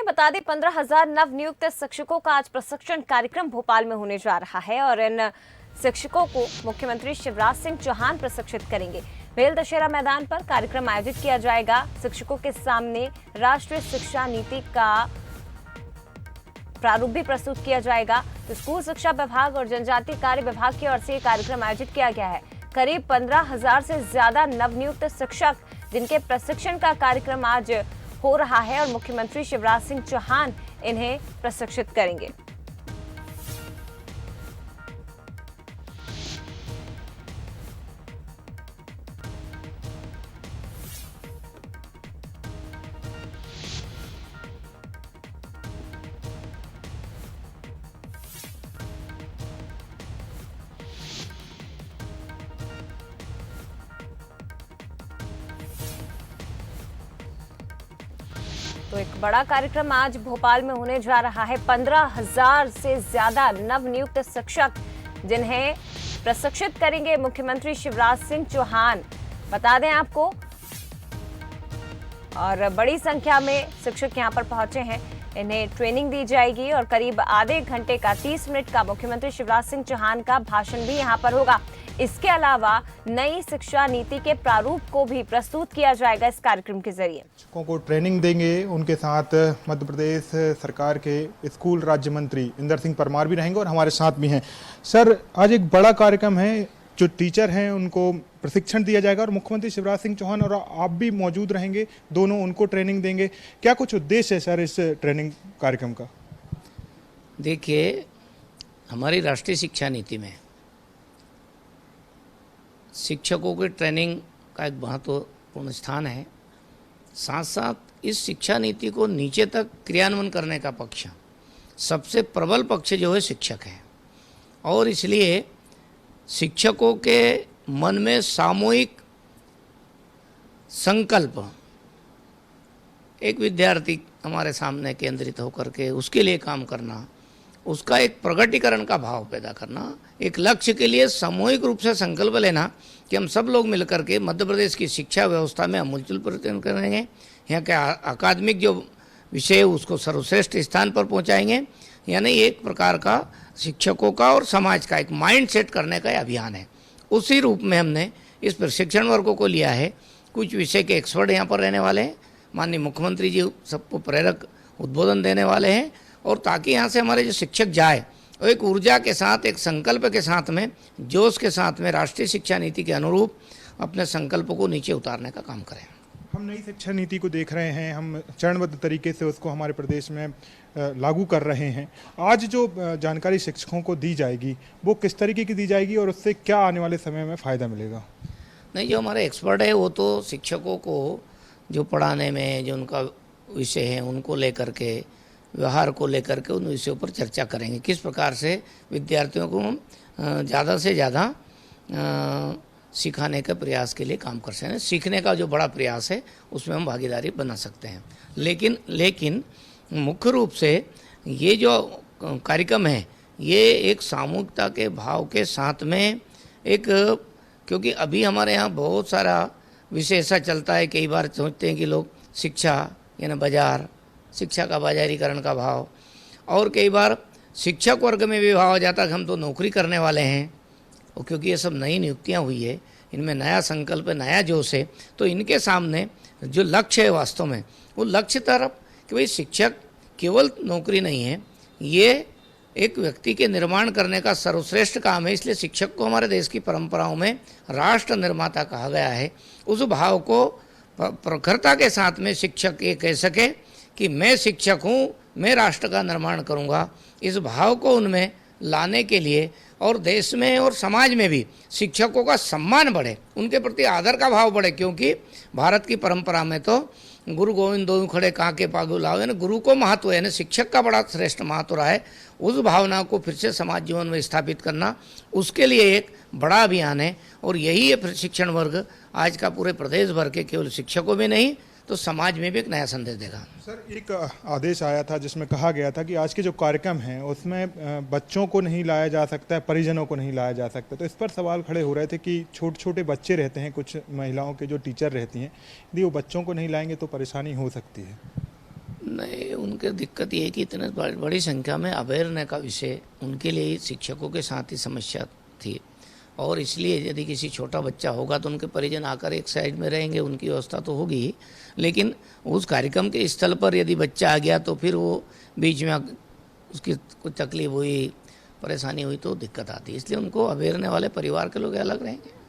दें, बता दें 15,000 नव नियुक्त शिक्षकों का आज प्रशिक्षण कार्यक्रम भोपाल में होने जा रहा है और इन शिक्षकों को मुख्यमंत्री शिवराज सिंह चौहान प्रशिक्षित करेंगे। भेल दशहरा मैदान पर कार्यक्रम आयोजित किया जाएगा। शिक्षकों के सामने राष्ट्रीय शिक्षा नीति का प्रारूप भी प्रस्तुत किया जाएगा। तो स्कूल शिक्षा विभाग और जनजातीय कार्य विभाग की ओर से कार्यक्रम आयोजित किया गया है। करीब 15,000 से ज्यादा नवनियुक्त शिक्षक जिनके प्रशिक्षण का कार्यक्रम आज हो रहा है और मुख्यमंत्री शिवराज सिंह चौहान इन्हें प्रशिक्षित करेंगे। तो एक बड़ा कार्यक्रम आज भोपाल में होने जा रहा है। 15,000 से ज्यादा नवनियुक्त शिक्षक जिन्हें प्रशिक्षित करेंगे मुख्यमंत्री शिवराज सिंह चौहान। बता दें आपको, और बड़ी संख्या में शिक्षक यहां पर पहुंचे हैं। इन्हें ट्रेनिंग दी जाएगी और करीब आधे घंटे का 30 मिनट का मुख्यमंत्री शिवराज सिंह चौहान का भाषण भी यहां पर होगा। इसके अलावा नई शिक्षा नीति के प्रारूप को भी प्रस्तुत किया जाएगा इस कार्यक्रम के जरिए। शिक्षकों को ट्रेनिंग देंगे। उनके साथ मध्य प्रदेश सरकार के स्कूल राज्य मंत्री इंदर सिंह परमार भी रहेंगे और हमारे साथ भी हैं। सर, आज एक बड़ा कार्यक्रम है। जो टीचर हैं उनको प्रशिक्षण दिया जाएगा और मुख्यमंत्री शिवराज सिंह चौहान और आप भी मौजूद रहेंगे, दोनों उनको ट्रेनिंग देंगे। क्या कुछ उद्देश्य है सर इस ट्रेनिंग कार्यक्रम का? देखिए, हमारी राष्ट्रीय शिक्षा नीति में शिक्षकों की ट्रेनिंग का एक महत्वपूर्ण स्थान है। साथ साथ इस शिक्षा नीति को नीचे तक क्रियान्वयन करने का पक्ष, सबसे प्रबल पक्ष जो है शिक्षक है। और इसलिए शिक्षकों के मन में सामूहिक संकल्प, एक विद्यार्थी हमारे सामने केंद्रित होकर के उसके लिए काम करना, उसका एक प्रगटीकरण का भाव पैदा करना, एक लक्ष्य के लिए सामूहिक रूप से संकल्प लेना कि हम सब लोग मिलकर के मध्य प्रदेश की शिक्षा व्यवस्था में अमूलचूल परिवर्तन करेंगे। यहाँ के अकादमिक जो विषय है उसको सर्वश्रेष्ठ स्थान पर पहुँचाएंगे। यानी एक प्रकार का शिक्षकों का और समाज का एक माइंड सेट करने का अभियान है। उसी रूप में हमने इस प्रशिक्षण वर्गों को लिया है। कुछ विषय के एक्सपर्ट यहाँ पर रहने वाले हैं। माननीय मुख्यमंत्री जी सबको प्रेरक उद्बोधन देने वाले हैं, और ताकि यहाँ से हमारे जो शिक्षक जाए वो एक ऊर्जा के साथ, एक संकल्प के साथ में, जोश के साथ में राष्ट्रीय शिक्षा नीति के अनुरूप अपने संकल्पों को नीचे उतारने का काम करें। हम नई शिक्षा नीति को देख रहे हैं, हम चरणबद्ध तरीके से उसको हमारे प्रदेश में लागू कर रहे हैं। आज जो जानकारी शिक्षकों को दी जाएगी वो किस तरीके की दी जाएगी और उससे क्या आने वाले समय में फ़ायदा मिलेगा? नहीं, जो हमारे एक्सपर्ट है वो तो शिक्षकों को जो पढ़ाने में जो उनका विषय है उनको लेकर के, व्यवहार को लेकर के उन विषयों पर चर्चा करेंगे। किस प्रकार से विद्यार्थियों को ज़्यादा से ज़्यादा सिखाने के प्रयास के लिए काम कर सकते हैं। सीखने का जो बड़ा प्रयास है उसमें हम भागीदारी बना सकते हैं। लेकिन मुख्य रूप से ये जो कार्यक्रम है ये एक सामूहिकता के भाव के साथ में एक, क्योंकि अभी हमारे यहाँ बहुत सारा विषय ऐसा चलता है, कई बार सोचते हैं कि लोग शिक्षा यानी बाजार, शिक्षा का बाजारीकरण का भाव, और कई बार शिक्षक वर्ग में भी भाव आ जाता है कि हम तो नौकरी करने वाले हैं। और क्योंकि ये सब नई नियुक्तियां हुई है, इनमें नया संकल्प, नया जोश है, तो इनके सामने जो लक्ष्य है वास्तव में वो लक्ष्य तरफ कि भाई शिक्षक केवल नौकरी नहीं है, ये एक व्यक्ति के निर्माण करने का सर्वश्रेष्ठ काम है। इसलिए शिक्षक को हमारे देश की परंपराओं में राष्ट्र निर्माता कहा गया है। उस भाव को प्रखरता के साथ में शिक्षक ये कह सके कि मैं शिक्षक हूँ, मैं राष्ट्र का निर्माण करूँगा, इस भाव को उनमें लाने के लिए और देश में और समाज में भी शिक्षकों का सम्मान बढ़े, उनके प्रति आदर का भाव बढ़े। क्योंकि भारत की परंपरा में तो गुरु गोविंद दोनों खड़े काके पागु लाओ, यानी गुरु को महत्व, यानी शिक्षक का बड़ा श्रेष्ठ महत्व रहा है। उस भावना को फिर से समाज जीवन में स्थापित करना, उसके लिए एक बड़ा अभियान है। और यही ये प्रशिक्षण वर्ग आज का पूरे प्रदेश भर के केवल शिक्षकों में नहीं तो समाज में भी एक नया संदेश देगा। सर, एक आदेश आया था जिसमें कहा गया था कि आज के जो कार्यक्रम हैं उसमें बच्चों को नहीं लाया जा सकता है, परिजनों को नहीं लाया जा सकता। तो इस पर सवाल खड़े हो रहे थे कि छोटे छोटे बच्चे रहते हैं, कुछ महिलाओं के जो टीचर रहती हैं, यदि वो बच्चों को नहीं लाएंगे तो परेशानी हो सकती है। नहीं, उनके दिक्कत ये है कि इतने बड़ी संख्या में अवेयरनेस का विषय उनके लिए शिक्षकों के साथ ही समस्या थी, और इसलिए यदि किसी छोटा बच्चा होगा तो उनके परिजन आकर एक साइड में रहेंगे, उनकी व्यवस्था तो होगी ही, लेकिन उस कार्यक्रम के स्थल पर यदि बच्चा आ गया तो फिर वो बीच में उसकी कुछ तकलीफ हुई, परेशानी हुई तो दिक्कत आती है। इसलिए उनको अवेयरनेस वाले परिवार के लोग अलग रहेंगे।